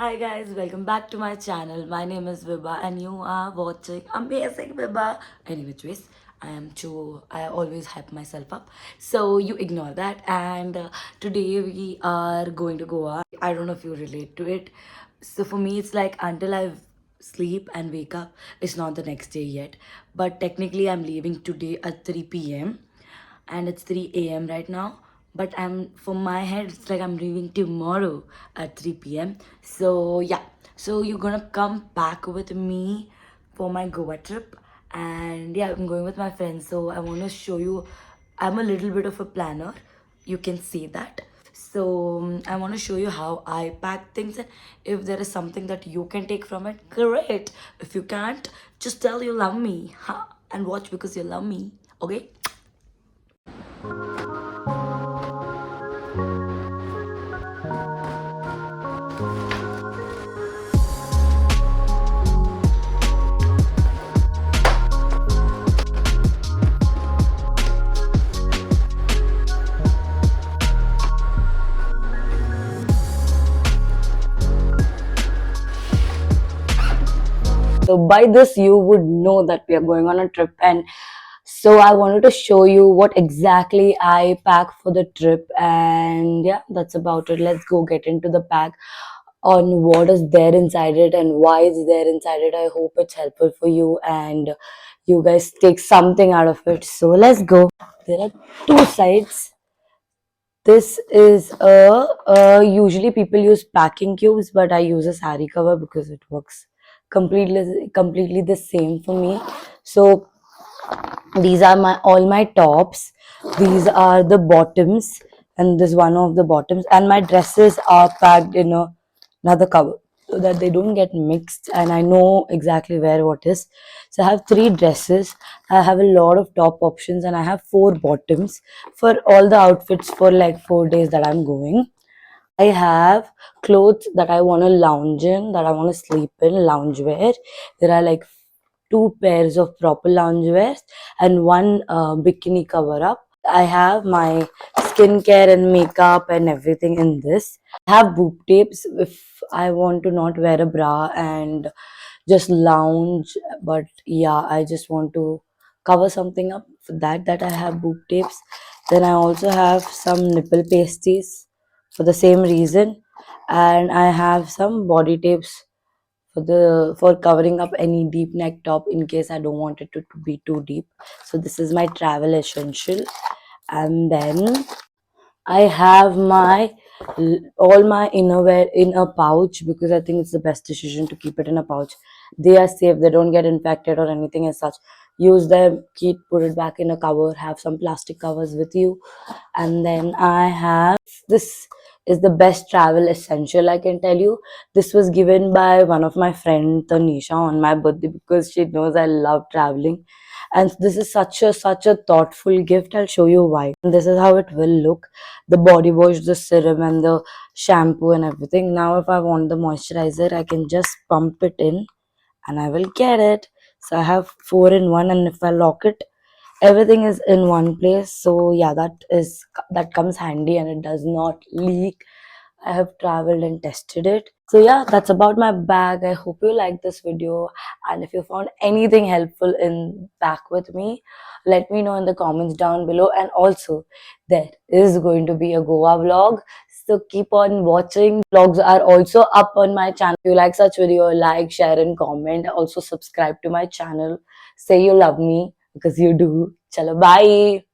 Hi guys, welcome back to my channel. My name is Vibha and you are watching Amazing Vibha. Anyways, I always hype myself up. So you ignore that and today we are going to Goa. I don't know if you relate to it. So for me it's like until I sleep and wake up, it's not the next day yet. But technically I'm leaving today at 3 p.m. and it's 3 a.m. right now. But I'm for my head, it's like I'm leaving tomorrow at 3 p.m. So yeah, so you're gonna come back with me for my Goa trip, and yeah, I'm going with my friends. So I want to show you. I'm a little bit of a planner. You can see that. So I want to show you how I pack things, and if there is something that you can take from it, great. If you can't, just tell you love me, huh? And watch because you love me. Okay. So by this, you would know that we are going on a trip. And so I wanted to show you what exactly I pack for the trip. And yeah, that's about it. Let's go get into the pack on what is there inside it and why it's there inside it. I hope it's helpful for you and you guys take something out of it. So let's go. There are two sides. This is usually people use packing cubes, but I use a sari cover because it works completely the same for me. So these are my all my tops. These are the bottoms, and this one of the bottoms. And my dresses are packed in another cover so that they don't get mixed. And I know exactly where what is. So I have three dresses. I have a lot of top options, and I have four bottoms for all the outfits for like 4 days that I'm going. I have clothes that I want to lounge in, that I want to sleep in, loungewear. There are like two pairs of proper loungewear and one bikini cover up. I have my skincare and makeup and everything in this. I have boob tapes if I want to not wear a bra and just lounge. But yeah, I just want to cover something up for that I have boob tapes. Then I also have some nipple pasties for the same reason, and I have some body tapes for covering up any deep neck top in case I don't want it to be too deep. So this is my travel essential. And then I have my all my innerwear in a pouch because I think it's the best decision to keep it in a pouch. They are safe, they don't get infected or anything as such. Use them, keep put it back in a cover, have some plastic covers with you. And then I have this is the best travel essential, I can tell you. This was given by one of my friend Tanisha on my birthday because she knows I love traveling, and this is such a thoughtful gift. I'll show you why. This is how it will look: the body wash, the serum, and the shampoo and everything. Now if I want the moisturizer, I can just pump it in and I will get it. So I have four in one, and if I lock it, everything is in one place. So yeah, that comes handy and it does not leak. I have traveled and tested it. So yeah, that's about my bag. I hope you like this video, and if you found anything helpful in back with me, let me know in the comments down below. And also there is going to be a Goa vlog, so keep on watching. Vlogs are also up on my channel. If you like such video, like, share and comment. Also subscribe to my channel. Say you love me because you do. Chalo, bye.